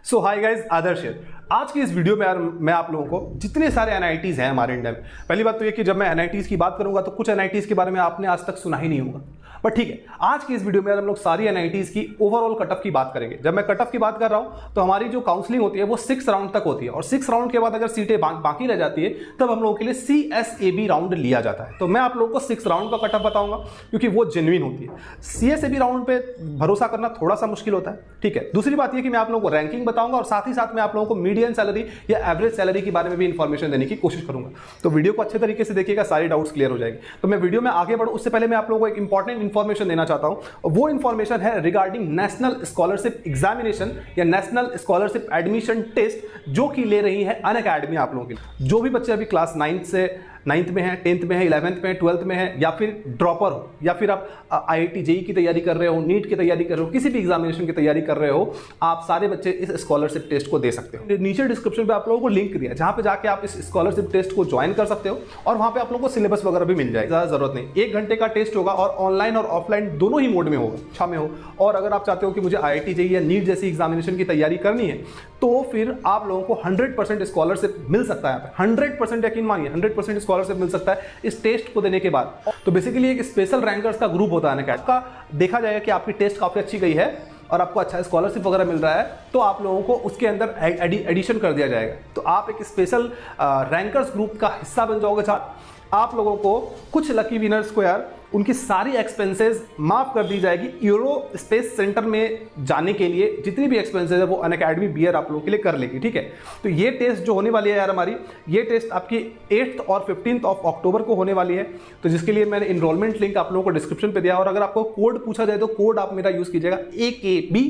सो hi guys, आदर्श है। आज की इस वीडियो में यार मैं आप लोगों को जितने सारे एनआईटीज हैं हमारे इंडिया में, पहली बात तो ये कि जब मैं एनआईटीज की बात करूंगा तो कुछ एनआईटीज के बारे में आपने आज तक सुना ही नहीं होगा, बट ठीक है। आज की इस वीडियो में हम लोग सारी एनआईटीज की ओवरऑल कट ऑफ की बात करेंगे। जब मैं कट ऑफ की बात कर रहा हूं तो हमारी जो काउंसलिंग होती है वो 6 राउंड तक होती है, और 6 राउंड के बाद अगर सीटें बाकी रह जाती है तब हम लोगों के लिए CSAB राउंड लिया जाता है। तो मैं आप लोगों को 6 राउंड का कट ऑफ बताऊंगा क्योंकि वो जेन्युइन होती है। CSAB राउंड पे भरोसा करना थोड़ा सा मुश्किल होता है, ठीक है। दूसरी बात ये कि मैं आप लोगों को रैंकिंग बताऊंगा और साथ ही साथ मैं आप लोगों को मीडियन सैलरी या एवरेज सैलरी के बारे में भी इंफॉर्मेशन देने की कोशिश करूंगा। तो वीडियो को अच्छे तरीके से देखिएगा, सारी डाउट्स क्लियर हो जाएंगे। तो मैं वीडियो में आगे बढ़ूं उससे पहले मैं आप लोगों को एक इंपॉर्टेंट इंफॉर्मेशन देना चाहता हूं। वो इंफॉर्मेशन है रिगार्डिंग नेशनल स्कॉलरशिप एग्जामिनेशन या नेशनल स्कॉलरशिप एडमिशन टेस्ट जो कि ले रही है अनअकैडमी आप लोगों के लिए। जो भी बच्चे अभी क्लास 9th में है, 10th में है, 11th में है, 12th में है, या फिर ड्रॉपर हो, या फिर आप IIT JEE की तैयारी कर रहे हो, नीट की तैयारी कर रहे हो, किसी भी एग्जामिनेशन की तैयारी कर रहे हो, आप सारे बच्चे इस स्कॉलरशिप टेस्ट को दे सकते हो। नीचे डिस्क्रिप्शन पे आप लोगों को लिंक दिया है जहां पे जाके आप इस स्कॉलरशिप टेस्ट को ज्वाइन कर सकते हो, और वहां पे आप लोगों को सिलेबस वगैरह भी मिल जाएगा। ज़्यादा जरूरत नहीं, 1 घंटे का टेस्ट होगा और ऑनलाइन और ऑफलाइन दोनों ही मोड में होगा, अच्छा में हो। और अगर आप चाहते हो कि मुझे IIT JEE या नीट जैसी एग्जामिनेशन की तैयारी करनी है तो फिर आप लोगों को 100% स्कॉलरशिप मिल सकता है। 100% यकीन मानिए, 100% स्कॉलरशिप मिल सकता है इस टेस्ट को देने के बाद। तो बेसिकली एक स्पेशल रैंकर्स का ग्रुप होता है अनअकैडमी का। देखा जाएगा कि आपकी टेस्ट काफी अच्छी गई है और आपको अच्छा स्कॉलरशिप वगैरह मिल रहा है तो आप लोगों को उसके अंदर एडिशन कर दिया जाएगा। तो आप एक स्पेशल रैंकर्स ग्रुप का हिस्सा बन जाओगे। आप लोगों को कुछ लकी विनर्स को यार उनकी सारी एक्सपेंसेस माफ कर दी जाएगी। यूरो स्पेस सेंटर में जाने के लिए जितनी भी एक्सपेंसेस है वो अनअकैडमी बियर आप लोगों के लिए कर लेगी, ठीक है। तो ये टेस्ट जो होने वाली है यार हमारी, ये टेस्ट आपकी 8th और 15th ऑफ अक्टूबर को होने वाली है। तो जिसके लिए मैंने इनरोलमेंट लिंक आप लोगों को डिस्क्रिप्शन पे दिया, और अगर आपको कोड पूछा जाए तो कोड आप मेरा यूज कीजिएगा AKB,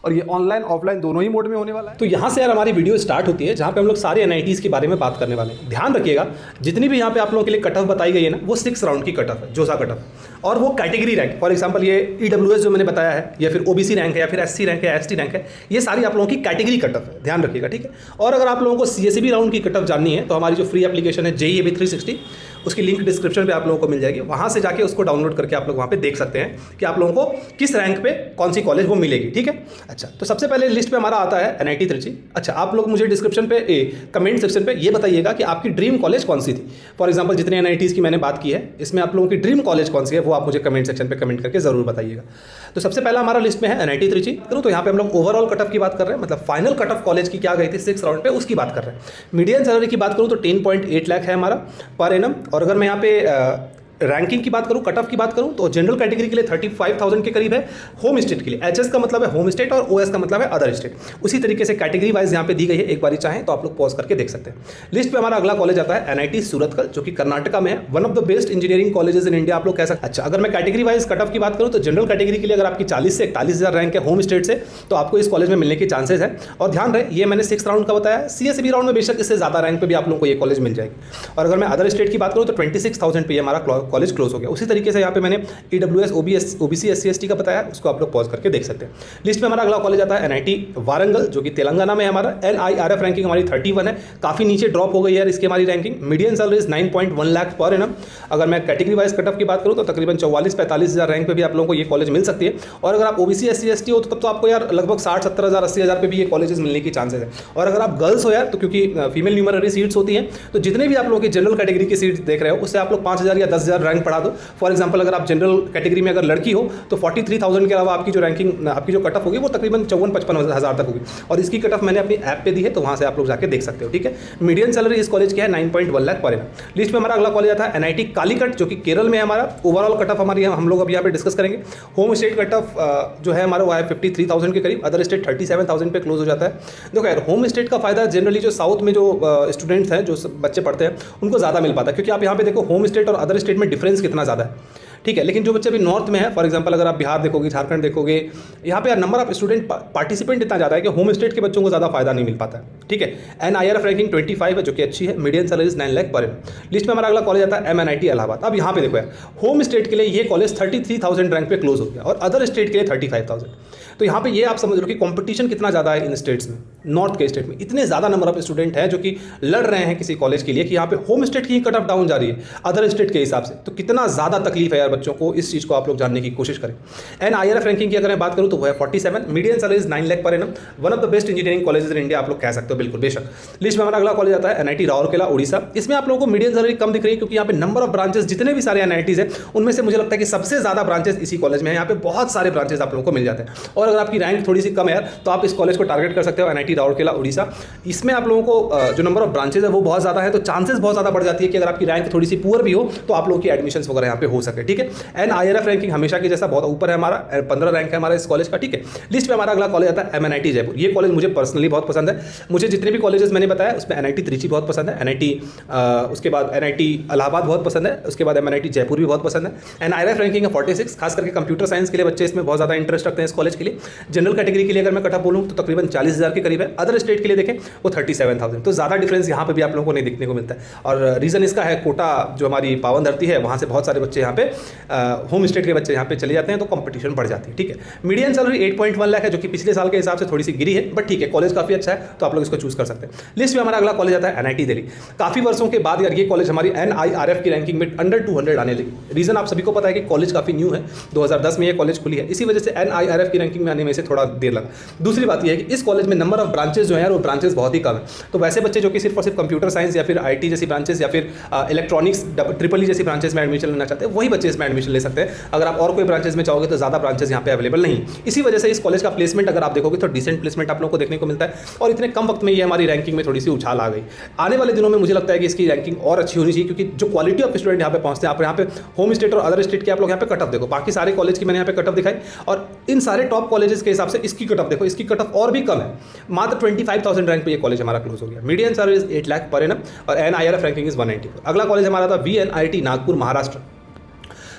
और ये ऑनलाइन ऑफलाइन दोनों ही मोड में होने वाला है। तो यहाँ से यार हमारी वीडियो स्टार्ट होती है जहाँ पे हम लोग सारे एनआईटीज के बारे में बात करने वाले हैं। ध्यान रखिएगा, जितनी भी यहाँ पे आप लोगों के लिए कट ऑफ बताई गई है ना, वो 6 राउंड की कट ऑफ है, जोसा कट ऑफ, और वो कैटेगरी रैंक। फॉर एग्जांपल ये EWS जो मैंने बताया है, या फिर OBC रैंक है, या फिर SC रैंक है, ST रैंक है, ये सारी आप लोगों की कैटेगरी कट ऑफ है, ध्यान रखिएगा, ठीक है। और अगर आप लोगों को CSAB राउंड की कट ऑफ जाननी है तो हमारी जो फ्री एप्लीकेशन है JEE 360, उसकी लिंक डिस्क्रिप्शन पे आप लोगों को मिल जाएगी। वहाँ से जाके उसको डाउनलोड करके आप लोग वहाँ पे देख सकते हैं कि आप लोगों को किस रैंक पे कौन सी कॉलेज वो मिलेगी, ठीक है। अच्छा, तो सबसे पहले लिस्ट पे हमारा आता है NIT त्रिची। अच्छा, आप लोग मुझे डिस्क्रिप्शन पे कमेंट सेक्शन पे ये बताइएगा कि आपकी ड्रीम कॉलेज कौन सी थी। फॉर एग्जाम्पल जितने NITs की मैंने बात की है, इसमें आप लोगों की ड्रीम कॉलेज कौन सी है वो आप मुझे कमेंट सेक्शन पे कमेंट करके जरूर बताइएगा। तो सबसे पहला हमारा लिस्ट में है NIT त्रिची। तो यहाँ पे हम लोग ओवरऑल कट ऑफ की बात कर रहे हैं, मतलब फाइनल कट ऑफ कॉलेज की क्या गई थी 6 राउंड पे, उसकी बात कर रहे हैं। मीडियन सैलरी की बात करूँ तो 10.8 लाख है हमारा पर एनम। और अगर मैं यहाँ पे रैंकिंग की बात करूं, कट ऑफ की बात करूं तो जनरल कैटेगरी के लिए 35,000 के करीब है। होम स्टेट के लिए HS का मतलब है होम स्टेट और OS का मतलब है अदर स्टेट। उसी तरीके से कैटेगरी वाइज यहाँ पे दी गई है, एक बारी चाहें तो आप लोग पॉज करके देख सकते हैं। लिस्ट पे हमारा अगला कॉलेज आता है NIT सूरतकल, जो कि कर्नाटका में है, one of the best engineering colleges in India आप लोग कह सकते हैं। अच्छा, अगर मैं कैटेगरी वाइज कट ऑफ की बात करूँ तो जनरल कैटेगरी के लिए अगर आपकी 40 से 41,000 रैंक है होम स्टेट से, तो आपको इस कॉलेज में मिलने के चांसेस है। और ध्यान रहे, ये मैंने 6 राउंड का बताया। CSAB राउंड में बेशक इससे ज्यादा रैंक पे भी आप लोग को ये कॉलेज मिल जाएगी। और अगर मैं अदर स्टेट की बात करूँ तो 26,000 पे हमारा कॉलेज क्लोज हो गया। उसी तरीके से यहाँ पे मैंने EWS OBC SC ST का बताया, उसको आप लोग पॉज करके देख सकते हैं। लिस्ट में हमारा अगला कॉलेज आता है NIT वारंगल, जो कि तेलंगाना में है। हमारा LIRF रैंकिंग हमारी 31 है, काफी नीचे ड्रॉप हो गई है इसकी हमारी ranking. Median salary 9.1 lakh per annum. अगर मैं कैटेगरी वाइज कट ऑफ की बात करूँ तो तकरीबन 44-45,000 रैंक पे भी आप लोगों को ये कॉलेज मिल सकती है। और अगर आप OBC SC ST हो तो तब तो आपको यार लगभग 60-70,000 80,000 पे भी ये कॉलेजेस मिलने की चांसेस है। और अगर आप गर्ल्स हो यार, तो क्योंकि फीमेल न्यूमररी सीट्स होती हैं, तो जितने भी आप लोगों की जनरल कैटेगरी की सीट्स देख रहे हो उससे आप लोग 5,000 या 10,000 रैंक बढ़ा दो। फॉर एग्जाम्पल अगर आप जनरल कैटेगरी में अगर लड़की हो तो 43,000 के अलावा आपकी जो रैंकिंग, आपकी जो कट ऑफ होगी वो तकरीबन 54-55,000 तक होगी। और इसकी कट ऑफ मैंने अपनी ऐप पे दी है, तो वहाँ से आप लोग जाके देख सकते हो, ठीक है। मीडियन सैलरी इस कॉलेज की है 9.1 लाख पर एनम। लिस्ट में हमारा अगला कॉलेज आता है NIT कालीकट, जो कि केरल में है हमारा। ओवरऑल कट ऑफ हमारी हम लोग अब यहाँ पे डिस्कस करेंगे। होम स्टेट कट ऑफ जो है हमारा वो है 53,000 के करीब, अदर स्टेट 37,000 पे क्लोज हो जाता है। देखो यार, होम स्टेट का फायदा जनरली जो साउथ में जो स्टूडेंट्स हैं, जो बच्चे पढ़ते हैं, उनको ज़्यादा मिल पाता है, क्योंकि आप यहाँ पे देखो होम स्टेट और अदर स्टेट में डिफरेंस कितना ज़्यादा है, ठीक है। लेकिन जो बच्चे अभी नॉर्थ में है, फॉर एग्जांपल अगर आप बिहार देखोगे, झारखंड देखोगे, यहाँ पे नंबर ऑफ स्टूडेंट पार्टिसिपेंट इतना ज़्यादा है कि होम स्टेट के बच्चों को ज़्यादा फायदा नहीं मिल पाता है, ठीक है। NIRF रैंकिंग 25 है, जो कि अच्छी है। Median salary 9 lakh per annum. List में हमारा अगला कॉलेज आता है MNIT इलाहाबाद। अब यहाँ पे देखो यार, होम स्टेट के लिए ये कॉलेज 33,000 रैंक पे क्लोज हो गया, और अदर स्टेट के लिए 35,000। तो यहाँ पे ये आप समझ लो कि कंपटीशन कितना ज़्यादा है इन स्टेट्स में। नॉर्थ के स्टेट में इतने ज़्यादा नंबर ऑफ स्टूडेंट हैं जो कि लड़ रहे हैं किसी कॉलेज के लिए, कि यहाँ पे होम स्टेट की कट ऑफ डाउन जा रही है अदर स्टेट के हिसाब से। तो कितना ज़्यादा तकलीफ है यार बच्चों को इस चीज़ को आप लोग जानने की कोशिश करें। NIRF रैंकिंग की अगर मैं बात करूँ तो वो है 47, median salary is 9 lakh per annum, one of the best engineering colleges in India आप लोग कह सकते हो, बिल्कुल बेशक। लिस्ट में हमारा अगला कॉलेज आता है NIT राउरकेला उड़ीसा। इसमें आप लोगों को मीडियन सैलरी कम दिख रही है क्योंकि यहाँ पे नंबर ऑफ ब्रांचेस जितने भी सारे NITs हैं उनमें से मुझे लगता है कि सबसे ज़्यादा ब्रांचेस इसी कॉलेज में है। यहाँ पे बहुत सारे ब्रांचेस आप लोगों को मिल जाते हैं और अगर आपकी रैंक थोड़ी सी कम है यार तो आप इस कॉलेज को टारगेट कर सकते हो, NIT राउरकेला उड़ीसा। इसमें आप लोगों को जो नंबर ऑफ ब्रांचेस है वो बहुत ज़्यादा है, तो चांसेस बहुत ज़्यादा बढ़ जाती है कि अगर आपकी रैंक थोड़ी सी पुअर भी हो तो आप लोगों की एडमिशन वगैरह यहाँ पे हो सके, ठीक है। NIRF रैंकिंग हमेशा की जैसा बहुत ऊपर है हमारा, 15 रैंक है हमारा इस कॉलेज का, ठीक है। लिस्ट में हमारा अगला कॉलेज आता है MNIT जयपुर। ये कॉलेज मुझे पर्सनली बहुत पसंद है। मुझे जितने भी कॉलेजेस मैंने बताया उसमें NIT त्रिची बहुत पसंद है, NIT उसके बाद NIT इलाहाबाद बहुत पसंद है, उसके बाद MNIT जयपुर भी बहुत पसंद है। NIRF रैंकिंग है 46, खास करके कंप्यूटर साइंस के लिए बच्चे इसमें बहुत ज़्यादा इंटरेस्ट रखते हैं इस कॉलेज के लिए। जनरल कैटेगरी के लिए अगर मैं कट ऑफ बोलूँ तो तकरीबन 40,000 के करीब है। अदर स्टेट के लिए देखें वो 37,000, तो ज़्यादा डिफरेंस यहाँ पे भी आप लोगों को नहीं देखने को मिलता है। और रीज़न इसका है कोटा जो हमारी पावन धरती है वहाँ से बहुत सारे बच्चे यहाँ पे होम स्टेट के बच्चे यहाँ पे चले जाते हैं, तो कंपटीशन बढ़ जाती है, ठीक है। मीडियन सैलरी 8.1 लाख है जो कि पिछले साल के हिसाब से थोड़ी सी गिरी है, बट ठीक है कॉलेज काफ़ी अच्छा है तो आप लोग इसको चूज़ कर सकते हैं। लिस्ट में हमारा अगला कॉलेज आता है NIT दिल्ली। काफ़ी वर्षों के बाद यार ये कॉलेज हमारी NIRF की रैंकिंग में अंडर 200 आने लगी। रीज़न आप सभी को पता है कि कॉलेज काफ़ी न्यू है, 2010 में ये कॉलेज खुली है, इसी वजह से NIRF की रैंकिंग में आने में से थोड़ा देर लगा। दूसरी बात यह है कि इस कॉलेज में नंबर ऑफ ब्रांचेस जो है वो ब्रांचेस बहुत ही कम है, तो वैसे बच्चे जो कि सिर्फ और सिर्फ कंप्यूटर साइंस या फिर IT जैसी ब्रांचेस या फिर इलेक्ट्रॉनिक्स ट्रिपल जैसी ब्रांचेस में एडमिशन लेना चाहते हैं वही बच्चे इसमें एडमिशन ले सकते हैं। अगर आप और कोई ब्रांचेस में चाहोगे तो ज़्यादा ब्रांचेस यहाँ पे अवेलेबल नहीं। इसी वजह से इस कॉलेज का प्लेसमेंट अगर आप देखोगे तो डिसेंट प्लेसमेंट आप लोगों को देखने को मिलता है और इतने कम वक्त में ये हमारी रैंकिंग में थोड़ी सी उछाल आ गई। आने वाले दिनों में मुझे लगता है कि इसकी रैंकिंग और अच्छी होनी चाहिए, क्योंकि जो क्वालिटी ऑफ स्टूडेंट यहाँ पे पहुंचते हैं, आप यहाँ पे होम स्टेट और अदर स्टेट के आप लोग यहाँ पे कट ऑफ देखो, बाकी सारे कॉलेज की मैंने यहाँ पे कट ऑफ दिखाई और इन सारे टॉप कॉलेजेस के हिसाब से इसकी कट ऑफ देखो, इसकी कट ऑफ और भी कम है, मात्र 25,000 रैंक पे ये कॉलेज हमारा क्लोज हो गया। Median salary is 8 lakh per annum और NIRF रैंकिंग इज 194। अगला कॉलेज हमारा था VNIT नागपुर महाराष्ट्र।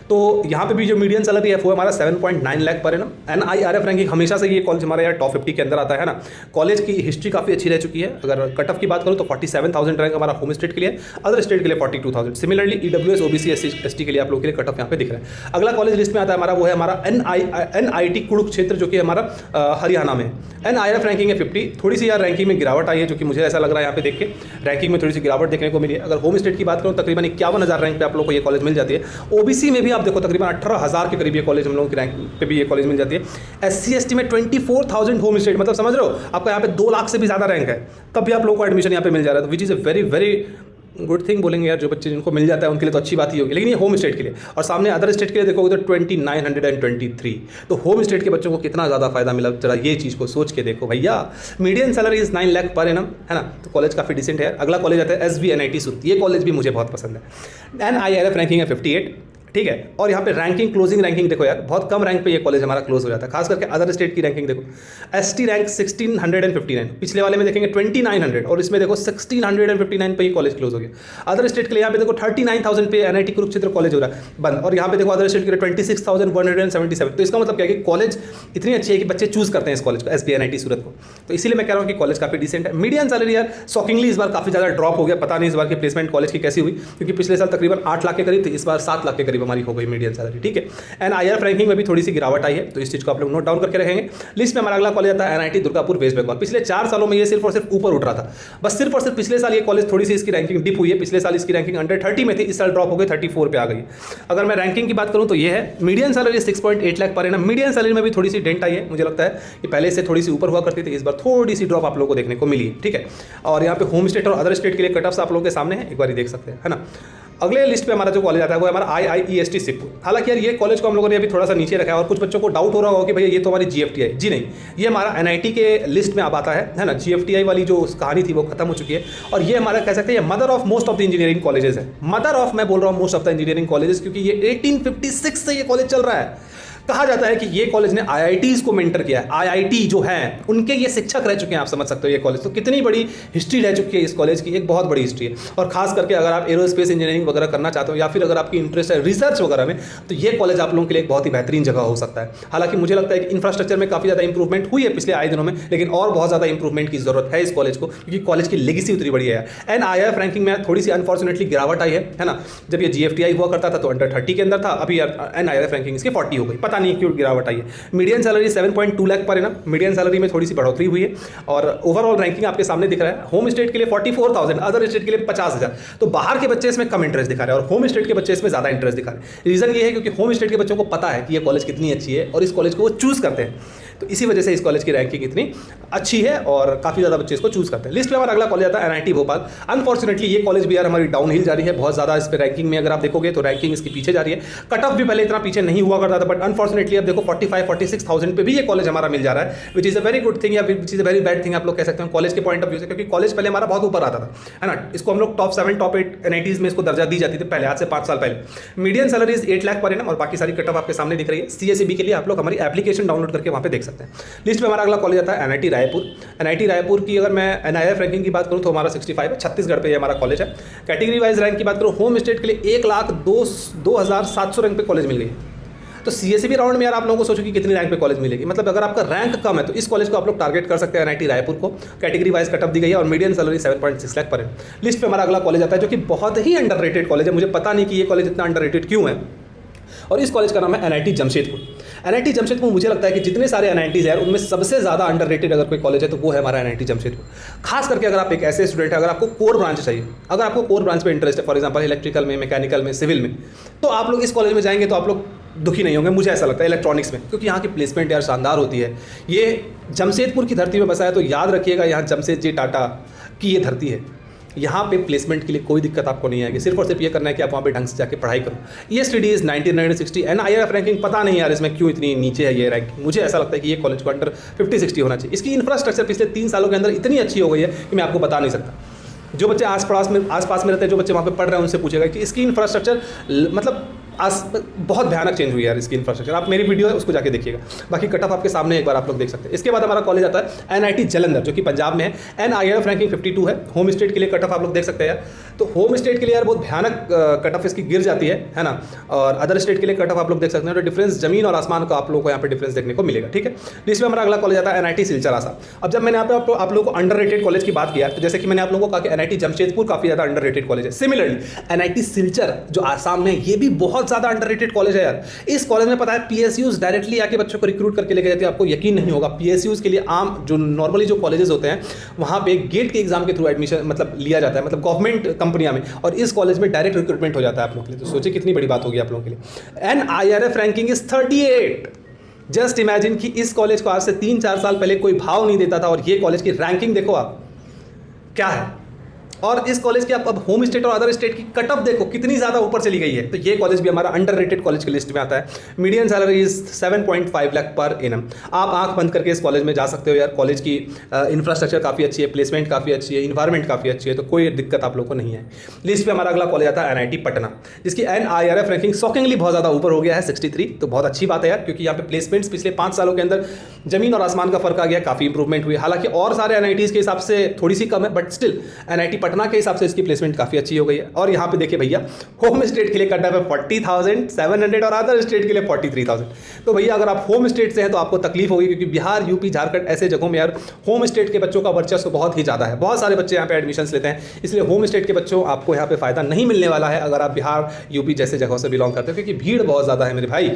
तो यहाँ पे भी जो मीडियन सैलरी है वो हमारा 7.9 lakh per annum. NIRF ranking हमेशा से ये कॉलेज हमारा यार टॉप 50 के अंदर आता है ना। कॉलेज की हिस्ट्री काफ़ी अच्छी रह चुकी है। अगर कट ऑफ की बात करूँ तो 47,000 रैंक हमारा होम स्टेट के लिए, अदर स्टेट के लिए 42,000। सिमिलरली EWS OBC SC के लिए आप लोग के लिए कट ऑफ यहाँ पे दिख रहा है। अगला कॉलेज लिस्ट में आता है हमारा वो है हमारा NIT कुरुक्षेत्र जो कि हमारा हरियाणा में। NIRF रैंकिंग है 50। थोड़ी सी यार रैंकिंग में गिरावट आई है जो कि मुझे ऐसा लग रहा है यहाँ पे देख के रैंकिंग में थोड़ी सी गिरावट देखने को मिली है। अगर होम स्टेट की बात करूँ तकरीबन 51,000 रैंक पे आप लोग को ये कॉलेज मिल जाती है। OBC में भी आप देखो तकरीबन 18,000 के करीब ये कॉलेज हम लोगों की रैंक पे भी ये कॉलेज मिल जाती है। SC ST में 24,000 होम स्टेट, मतलब समझ रहे हो आपका यहाँ पे 2 लाख से भी ज़्यादा रैंक है, तब भी आप लोगों को एडमिशन यहाँ पे मिल जा रहा है, which is a very very good thing बोलेंगे यार। जो बच्चे जिनको मिल जाता है उनके लिए तो अच्छी बात ही होगी, लेकिन ये होम स्टेट के लिए। और सामने अदर स्टेट के लिए देखोगे तो 2923। तो होम स्टेट के बच्चों को कितना ज़्यादा फायदा मिला, जरा ये चीज़ को सोच के देखो भैया। Median salary is 9 lakh per annum, है ना। तो कॉलेज काफ़ी डिसेंट है। अगला कॉलेज आता है SVNIT सूरत। ये कॉलेज भी मुझे बहुत पसंद है। NIRF रैंकिंग है 58, ठीक है। और यहाँ पे रैंकिंग, क्लोजिंग रैंकिंग देखो यार, बहुत कम रैंक पे ये कॉलेज हमारा क्लोज हो जाता है। खास करके अदर स्टेट की रैंकिंग देखो, ST रैंक 1659, पिछले वाले में देखेंगे 2900 और इसमें देखो 1659 पे ये कॉलेज क्लोज हो गया। अदर स्टेट के लिए यहाँ पे देखो 39,000 पे NIT कुरुक्षेत्र कॉलेज हो रहा है बंद, और यहाँ पे देखो अदर स्टेट के लिए 26,177। तो इसका मतलब क्या है कि कॉलेज इतनी अच्छी है कि बच्चे चूज करते हैं इस कॉलेज को, SVNIT सूरत को। तो इसीलिए मैं कह रहा हूँ कि कॉलेज काफी डिसेंट है। मीडियन सैलरी यार शॉकिंगली इस बार काफी ज्यादा ड्रॉप हो गया, पता नहीं इस बार की प्लेसमेंट कॉलेज की कैसी हुई, क्योंकि पिछले साल तकरीबन 8 लाख के करीब थी, इस बार 7 लाख के करीब हमारी हो गई मीडियन सैलरी, ठीक है। NIRF रैंकिंग में भी थोड़ी सी गिरावट आई है, तो इस चीज को आप लोग नोट डाउन करके रखेंगे। लिस्ट में हमारा अगला कॉलेज आता है NIT दुर्गापुर वेस्ट बंगाल। पिछले 4 सालों में ये सिर्फ और सिर्फ ऊपर उठ रहा था, बस सिर्फ और सिर्फ पिछले साल ये कॉलेज थोड़ी सी इसकी रैंकिंग डिप हुई है। पिछले साल इसकी रैंकिंग अंडर 30 में थी, इस साल ड्रॉप हो गई 34 पे आ गई। अगर मैं रैंकिंग की बात करूं तो ये है median salary 6.8 lakh per annum. Median salary में भी थोड़ी सी डेंट आई है, मुझे लगता है कि पहले से थोड़ी सी ऊपर हुआ करती थी, इस बार थोड़ी सी ड्रॉप आप लोगों को देखने को मिली है, ठीक है। और यहाँ पे होम स्टेट और अदर स्टेट के लिए कट ऑफ्स आप लोगों के सामने है, एक बार देख सकते हैं, है ना। अगले लिस्ट पे हमारा जो कॉलेज आता है वो है हमारा IIEST सिप्पू। हालांकि यार ये कॉलेज को हम लोगों ने अभी थोड़ा सा नीचे रखा है, और कुछ बच्चों को डाउट हो रहा होगा कि भैया ये तो हमारी GFTI है। जी नहीं, ये हमारा NIT के लिस्ट में अब आता है ना। GFTI वाली जो कहानी थी वो खत्म हो चुकी है, और ये हमारा कह सकते हैं mother of most of the engineering colleges है। मदर ऑफ मैं बोल रहा हूँ most of the engineering colleges, क्योंकि ये 1856 से ये कॉलेज चल रहा है। कहा जाता है कि ये कॉलेज ने IITs को मेंटर किया है। IIT जो है उनके ये शिक्षक रह चुके हैं, आप समझ सकते हो ये कॉलेज तो कितनी बड़ी हिस्ट्री रह चुकी है इस कॉलेज की, एक बहुत बड़ी हिस्ट्री है। और खास करके अगर आप एरोस्पेस इंजीनियरिंग वगैरह करना चाहते हो, या फिर अगर आपकी इंटरेस्ट है रिसर्च वगैरह में, तो ये कॉलेज आप लोगों के लिए एक बहुत ही बेहतरीन जगह हो सकता है। हालांकि मुझे लगता है कि इंफ्रास्ट्रक्चर में काफ़ी ज़्यादा इंप्रूवमेंट हुई है पिछले आए दिनों में, लेकिन और बहुत ज़्यादा इंप्रूवमेंट की जरूरत है इस कॉलेज को, क्योंकि कॉलेज की लेगेसी उतनी बड़ी है। NIRF रैंकिंग में थोड़ी सी अनफॉर्चुनेटली गिरावट आई है ना। जब ये GFTI हुआ करता था तो अंडर 30 के अंदर था, अभी NIRF रैंकिंग इसकी 40 हो गई। पता पता नहीं क्यों गिरावट आई है। Median salary 7.2 lakh per annum, median salary में थोड़ी सी बढ़ोतरी हुई है और ओवरऑल रैंकिंग आपके सामने दिख रहा है। होम स्टेट के लिए 44,000, अदर स्टेट के लिए 50,000। तो बाहर के बच्चे इसमें कम इंटरेस्ट दिखा रहे हैं और होम स्टेट के बच्चे इसमें ज़्यादा इंटरेस्ट दिखा रहे हैं। रीज़न ये है क्योंकि होम स्टेट के बच्चों को पता है कि ये कॉलेज कितनी अच्छी है और इस कॉलेज को वो चूज़ करते हैं, तो इसी वजह से इस कॉलेज की रैंकिंग इतनी अच्छी है और काफ़ी ज़्यादा बच्चे इसको चूज़ करते हैं। लिस्ट में हमारा अगला कॉलेज आता है NIT भोपाल। अनफॉर्चुनेटली ये कॉलेज भी यार हमारी डाउन हिल जा रही है बहुत ज़्यादा। इस पर रैंकिंग में अगर आप देखोगे तो रैंकिंग इसकी पीछे जा रही है। कट ऑफ भी पहले इतना पीछे नहीं हुआ करता था, बट अनफॉर्चुनेटली अब देखो 45-46,000 पे भी ये कॉलेज हमारा मिल जा रहा है, which is a very good thing या which is a very bad thing आप लोग कह सकते हैं कॉलेज के पॉइंट ऑफ व्यू से, क्योंकि कॉलेज पहले हमारा बहुत ऊपर आता था, है ना। इसको हम लोग टॉप 7 टॉप 8 NITs में इसको दर्जा दी जाती थी पहले, आज से 5 साल पहले। Median salary is 8 lakh per annum और बाकी सारी कट ऑफ आपके सामने दिख रही है। CSEB के लिए आप लोग हमारी एप्लीकेशन डाउनलोड करके वहाँ पे देख सकते हैं। लिस्ट में हमारा अगला कॉलेज आता है NIT रायपुर। NIT रायपुर की अगर मैं NIF रैंकिंग की बात करूँ तो हमारा 65 है, छत्तीसगढ़ पे ये हमारा कॉलेज है। कैटेगरी वाइज रैंक की बात करूँ, होम स्टेट के लिए 1,02,700 रैंक पे कॉलेज मिल गई है। तो CSEB राउंड में यार आप लोगों को सोचो कि कितनी रैंक पे कॉलेज मिलेगी, मतलब अगर आपका रैंक कम है तो इस कॉलेज को आप लोग टारगेट कर सकते हैं। NIT रायपुर को कैटेगरी वाइज कटअप दी गई है और मीडियन सैलरी 7.6 लाख पर है। लिस्ट पे हमारा अगला कॉलेज आता है जो कि बहुत ही अंडररेटेड कॉलेज है, मुझे पता नहीं कि ये कॉलेज इतना अंडररेटेड क्यों है, और इस कॉलेज का नाम है NIT जमशेदपुर। NIT जमशेदपुर मुझे लगता है कि जितने सारे NITs हैं उनमें सबसे ज़्यादा अंडररेटेड अगर कोई कॉलेज है तो वो है हमारा NIT जमशेदपुर। खास करके अगर आप एक ऐसे स्टूडेंट है, अगर आपको कोर ब्रांच चाहिए, अगर आपको कोर ब्रांच पे इंटरेस्ट है, फॉर एग्जांपल इलेक्ट्रिकल में, मैकेनिकल में, सिविल में, तो आप लोग इस कॉलेज में जाएंगे तो आप लोग दुखी नहीं होंगे, मुझे ऐसा लगता है इलेक्ट्रॉनिक्स में, क्योंकि यहाँ की प्लेसमेंट यार शानदार होती है। ये जमशेदपुर की धरती में बसा है तो याद रखिएगा यहाँ जमशेदजी टाटा की ये धरती है। यहाँ पे प्लेसमेंट के लिए कोई दिक्कत आपको नहीं आएगी, सिर्फ और सिर्फ ये करना है कि आप वहाँ पे ढंग से जाके पढ़ाई करो। ये स्टडी इज 1960 NIRF रैंकिंग पता नहीं यार इसमें क्यों इतनी नीचे है ये रैंकिंग। मुझे ऐसा लगता है कि ये कॉलेज को अंडर 50-60 होना चाहिए। इसकी इंफ्रास्ट्रक्चर पिछले 3 सालों के अंदर इतनी अच्छी हो गई है कि मैं आपको बता नहीं सकता। जो बच्चे आस पास में रहते हैं, जो बच्चे वहाँ पे पढ़ रहे हैं, उनसे पूछेगा कि इसकी इंफ्रास्ट्रक्चर मतलब बहुत भयानक चेंज हुई है यार इसकी इंफ्रास्ट्रक्चर। आप मेरी वीडियो है उसको जाके देखिएगा, बाकी कट ऑफ आपके सामने एक बार आप लोग देख सकते हैं। इसके बाद हमारा कॉलेज आता है NIT जालंधर जो कि पंजाब में है। NIRF रैंकिंग 52 है। होम स्टेट के लिए कट ऑफ आप लोग देख सकते हैं यार, तो होम स्टेट के लिए यार बहुत भयानक कट ऑफ इसकी गिर जाती है ना, और अदर स्टेट के लिए कट ऑफ आप लोग देख सकते हैं। तो डिफरेंस जमीन और आसमान का आप लोगों को यहाँ पे डिफरेंस देखने को मिलेगा, ठीक है। इसमें हमारा अगला कॉलेज आता है NIT सिलचर आसाम। अब जब मैंने यहाँ पे आप लोगों को अंडररेटेड कॉलेज की बात किया, तो जैसे कि मैंने आप लोगों को कहा कि NIT जमशेदपुर काफी ज्यादा अंडररेटेड कॉलेज है। सिमिलरली NIT सिलचर जो आसाम में, ये भी बहुत ज्यादा अंडररेटेड कॉलेज है यार। इस कॉलेज में पता है PSUs डायरेक्टली आके बच्चों को रिक्रूट करके लेके जाते हैं। आपको यकीन नहीं होगा, PSUs के लिए आम जो नॉर्मली जो कॉलेजेस होते हैं वहां पे गेट के एग्जाम के थ्रू एडमिशन मतलब लिया जाता है, मतलब गवर्नमेंट कंपनियां में, और इस कॉलेज में डायरेक्ट रिक्रूटमेंट हो जाता है आप लोगों के लिए। तो सोचिए कितनी बड़ी बात होगी आप लोगों के लिए। NIRF ranking is 38। Just imagine कि इस कॉलेज को आज से 3-4 साल पहले कोई भाव नहीं देता था, और ये कॉलेज की रैंकिंग देखो आप क्या है। और इस कॉलेज की आप अब होम स्टेट और अदर स्टेट की कट ऑफ देखो कितनी ज़्यादा ऊपर चली गई है। तो ये कॉलेज भी हमारा अंडररेटेड कॉलेज की लिस्ट में आता है। Median salary is 7.5 lakh per annum. आप आंख बंद करके इस कॉलेज में जा सकते हो यार। कॉलेज की इंफ्रास्ट्रक्चर काफ़ी अच्छी है, प्लेसमेंट काफ़ी अच्छी है, इन्वायरमेंट काफ़ी अच्छी है, तो कोई दिक्कत आप लोग को नहीं है। लिस्ट पे हमारा अगला कॉलेज आता है NIT पटना, जिसकी NIRF रैंकिंग शॉकिंगली बहुत ज़्यादा ऊपर हो गया है 63। तो बहुत अच्छी बात है यार, क्योंकि यहाँ पे प्लेसमेंट्स पिछले 5 सालों के अंदर जमीन और आसमान का फर्क आ गया, काफ़ी इंप्रूवमेंट हुई। हालांकि और सारे NITs के हिसाब से थोड़ी सी कम है, बट स्टिल NIT पटना के हिसाब से इसकी प्लेसमेंट काफी अच्छी हो गई है। और यहाँ पे देखिए भैया, होम स्टेट के लिए कट ऑफ है 40,700 और अदर स्टेट के लिए 43,000। तो भैया अगर आप होम स्टेट से हैं तो आपको तकलीफ होगी, क्योंकि बिहार, यूपी, झारखंड ऐसे जगहों में यार होम स्टेट के बच्चों का वर्चस्व बहुत ही ज्यादा है। बहुत सारे बच्चे यहाँ पे एडमिशन लेते हैं, इसलिए होम स्टेट के बच्चों आपको यहाँ पे फायदा नहीं मिलने वाला है अगर आप बिहार, यूपी जैसे जगहों से बिलोंग करते हो, क्योंकि भीड़ बहुत ज्यादा है मेरे भाई।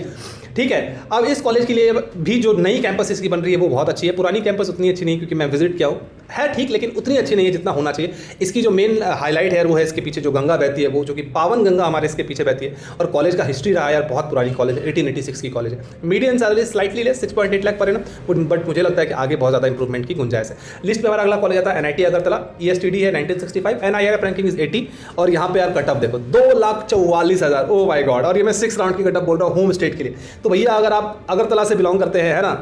ठीक है, अब इस कॉलेज के लिए भी जो नई कैंपस इसकी बन रही है वो बहुत अच्छी है। पुरानी कैंपस उतनी अच्छी नहीं, क्योंकि मैं विजिट किया हूँ, है ठीक, लेकिन उतनी अच्छी नहीं है जितना होना चाहिए। इसकी जो मेन हाईलाइट है वो है इसके पीछे जो गंगा बहती है, वो जो कि पावन गंगा हमारे इसके पीछे बहती है। और कॉलेज का हिस्ट्री रहा यार, बहुत पुरानी कॉलेज है, 1886 की कॉलेज है। Median salary slightly less 6.8 lakh per annum, but मुझे लगता है कि आगे बहुत ज़्यादा इंप्रूवमेंट की गुंजाइश है। लिस्ट में हमारा अगला कॉलेज आता है NIT अगरतला, ESTD है 1965, NIRF रैंकिंग इज 80। और यहाँ पे यार कटअप देखो 2,44,000, ओ माय गॉड। और ये मैं 6 राउंड की कटअप बोल रहा हूँ होम स्टेट के लिए। तो भैया अगर आप अगरतला से बिलोंग करते हैं, है ना,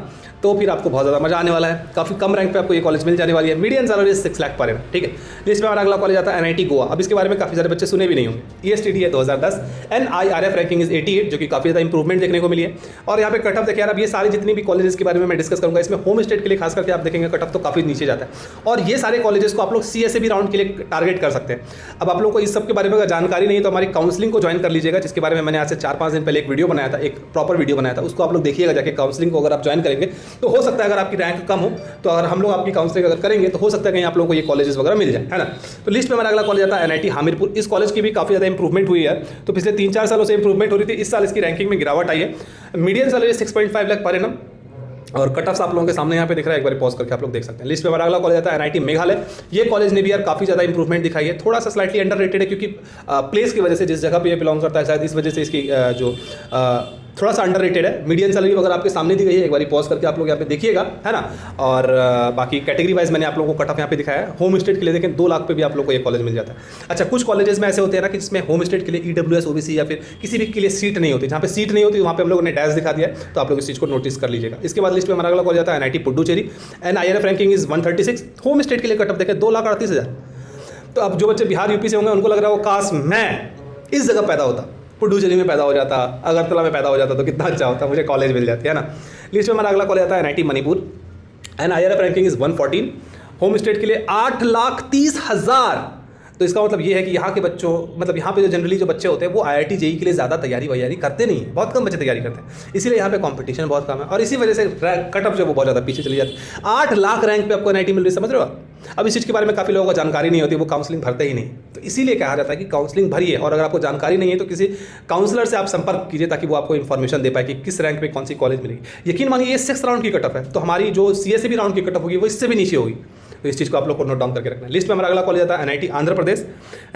तो फिर आपको बहुत ज़्यादा मजा आने वाला है। काफ़ी कम रैंक पे आपको ये कॉलेज मिल जाने वाली है। मीडियन सैलरी 6 लाख पर है, ठीक है। लिस्ट में हमारा अगला कॉलेज आता है NIT गोवा। अब इसके बारे में काफ़ी सारे बच्चे सुने भी नहीं होंगे। ESTD है 2010, NIRF रैंकिंग इज 88, जो कि काफ़ी ज़्यादा इंप्रूवमेंट देखने को मिली है। और यहाँ पे कट ऑफ देखिए यार, अब ये सारी जितनी भी कॉलेजेस के बारे में मैं डिस्कस करूँगा, इसमें होम स्टेट के लिए खास करके आप देखेंगे कट ऑफ तो काफ़ी नीचे जाता है। और ये सारे कॉलेजेस को आप लोग CSEB राउंड के लिए टारगेट कर सकते हैं। अब आप लोग को इस सब के बारे में अगर जानकारी नहीं है तो हमारी काउंसलिंग को ज्वाइन कर लीजिएगा, जिसके बारे में मैंने आज से 4-5 दिन पहले एक वीडियो बनाया था, एक प्रॉपर वीडियो बनाया था, उसको आप लोग देखिएगा जाके। काउंसलिंग को अगर आप ज्वाइन करेंगे तो हो सकता है अगर आपकी रैंक कम हो तो अगर हम लोग आपकी काउंसलिंग अगर करेंगे तो हो सकता है कहीं आप लोगों को ये कॉलेजेस वगैरह मिल जाए, है ना। तो लिस्ट में हमारा अगला कॉलेज आता है NIT हमीरपुर। इस कॉलेज की भी काफ़ी ज़्यादा इंप्रूवमेंट हुई है। तो पिछले 3-4 सालों से इंप्रूवमेंट हो रही थी, इस साल इसकी रैंकिंग में गिरावट आई है। Median salary 6.5 lakh per annum और कट ऑफ्स आप लोगों के सामने यहाँ पे दिख रहा है, एक बार पॉज करके आप लोग देख सकते हैं। लिस्ट में हमारा अगला कॉलेज आता है NIT मेघालय। ये कॉलेज ने भी यार काफ़ी ज़्यादा इंप्रूवमेंट दिखाई है, थोड़ा सा स्लाइटली अंडररेटेड है क्योंकि प्लेस की वजह से, जिस जगह पे ये बिलोंग करता है शायद इस वजह से इसकी जो थोड़ा सा अंडररेटेड है। मीडियन सैलरी वगैरह आपके सामने दी गई है, एक बार पॉज करके आप लोग यहाँ पे देखिएगा, है ना। और बाकी कैटेगरी वाइज मैंने आप लोगों को कट ऑफ यहाँ पे दिखाया है। होम स्टेट के लिए देखें 2 लाख पे भी आप लोग को ये कॉलेज मिल जाता है। अच्छा, कुछ कॉलेजेस में ऐसे होते हैं ना कि जिसमें होम स्टेट के लिए EWS OBC या फिर किसी भी के लिए सीट नहीं होती। जहाँ पे सीट नहीं होती वहाँ पे हम लोगों ने डैश दिखा दिया है, तो आप लोग इस चीज़ को नोटिस कर लीजिएगा। इसके बाद लिस्ट में हमारा अगला कॉलेज आता है NIT Puducherry. NIRF ranking is 136। Home state के लिए कट ऑफ देखें 2,38,000। तो अब जो बच्चे बिहार यूपी से होंगे उनको लग रहा है वो काश मैं इस जगह पैदा होता, पुडुचेरी में पैदा हो जाता, अगरतला में पैदा हो जाता तो कितना अच्छा होता, मुझे कॉलेज मिल जाती, है ना। लिस्ट में हमारा अगला कॉलेज आता है NIT Manipur. NIRF ranking is 114। Home state के लिए 8,30,000। तो इसका मतलब ये है कि यहाँ के बच्चों, मतलब यहाँ पे जो जनरली जो बच्चे होते हैं वो IIT JEE के लिए ज़्यादा तैयारी करते नहीं है, बहुत कम बच्चे तैयारी करते हैं, इसीलिए यहाँ पे कंपटीशन बहुत कम है और इसी वजह से कट ऑफ जो वो बहुत ज़्यादा पीछे चली जाती है। 8 लाख रैंक पे आपको NIT मिल रही है, समझ रहे हो आप। अब इस चीज़ के बारे में काफ़ी लोगों को जानकारी नहीं होती, वो काउंसलिंग भरते ही नहीं। तो इसीलिए कहा जाता है कि काउंसलिंग भरिए और अगर आपको जानकारी नहीं है तो किसी काउंसलर से आप संपर्क कीजिए ताकि वो आपको इन्फॉर्मेशन दे पाए कि किस रैंक पे कौन सी कॉलेज मिलेगी। यकीन मानिए ये 6th राउंड की कट ऑफ है, तो हमारी जो CSEB राउंड की कट ऑफ होगी वो इससे भी नीचे होगी। तो इस चीज़ को आप लोग को नोट डाउन करके रखना है। लिस्ट में हमारा अगला कॉलेज आता है NIT आंध्र प्रदेश।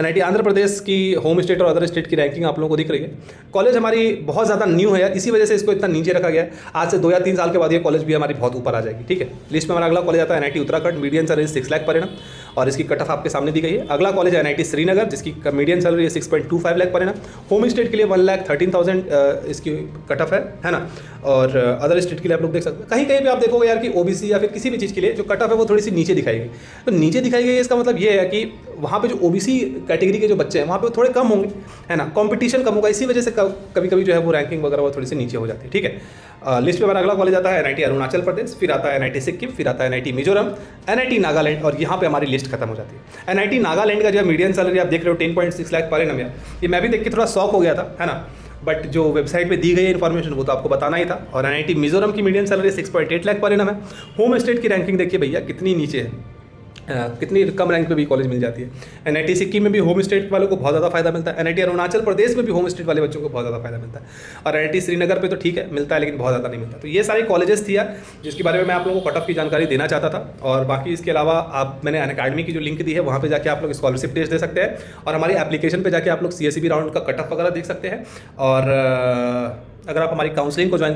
NIT आंध्र प्रदेश की होम स्टेट और अदर स्टेट की रैंकिंग आप लोगों को दिख रही है। कॉलेज हमारी बहुत ज़्यादा न्यू है यार, इसी वजह से इसको इतना नीचे रखा गया है। आज से 2 या 3 साल के बाद ये कॉलेज भी हमारी बहुत ऊपर आ जाएगी, ठीक है। लिस्ट में हमारा अगला कॉलेज आता है NIT Uttarakhand. Median salary 6 lakh per annum और इसकी कट ऑफ आपके सामने दी गई है। अगला कॉलेज है NIT श्रीनगर जिसकी median salary 6.25 lakh per annum. Home state के लिए 1,13,000 इसकी कट ऑफ है ना। और अदर स्टेट के लिए आप लोग देख सकते हैं, कहीं कहीं पे आप देखोगे यार कि OBC या फिर किसी भी चीज़ के लिए जो कट ऑफ है वो थोड़ी सी नीचे दिखाई गई। तो नीचे दिखाई गई इसका मतलब ये है कि वहाँ पे जो OBC कैटेगरी के जो बच्चे हैं वहाँ पे थोड़े कम होंगे, है ना, कंपटीशन कम होगा, इसी वजह से कभी कभी जो है वो रैंकिंग वगैरह वो थोड़ी सी नीचे हो जाती है, ठीक है। लिस्ट में हमारा अगला कॉलेज आता है NIT अरुणाचल प्रदेश, फिर आता है NIT सिक्किम, फिर आता है NIT मिजोरम, NIT नागालैंड और यहाँ पे हमारी लिस्ट खत्म हो जाती है। NIT नागालैंड का जो है मीडियन सैलरी आप देख रहे हो 10.6 लाख पर एनम। ये मैं भी देख के थोड़ा शॉक हो गया था, है ना, बट जो वेबसाइट पे दी गई इन्फॉर्मेशन वो तो आपको बताना ही था। और NIT मिजोरम की median salary 6.8 lakh per annum है। होम स्टेट की रैंकिंग देखिए भैया कितनी नीचे है, कितनी कम रैंक पे भी कॉलेज मिल जाती है। NIT सिक्किम में भी होम स्टेट वालों को बहुत ज़्यादा फायदा मिलता है। NIT अरुणाचल प्रदेश में भी होम स्टेट वाले बच्चों को बहुत ज़्यादा फायदा मिलता है। और NIT श्रीनगर पे तो ठीक है मिलता है लेकिन बहुत ज़्यादा नहीं मिलता। तो ये सारे कॉलेजेस थी यार जिसके बारे में मैं आप लोगों को कट ऑफ की जानकारी देना चाहता था। और बाकी इसके अलावा मैंने अनअकैडमी की जो लिंक दी है वहाँ पर जाके आप लोग स्कॉलरशिप टेस्ट दे सकते हैं और हमारी एप्लीकेशन पर जाके आप लोग CSEB राउंड का कट ऑफ वगैरह देख सकते हैं। और अगर आप हमारी काउंसलिंग को ज्वाइन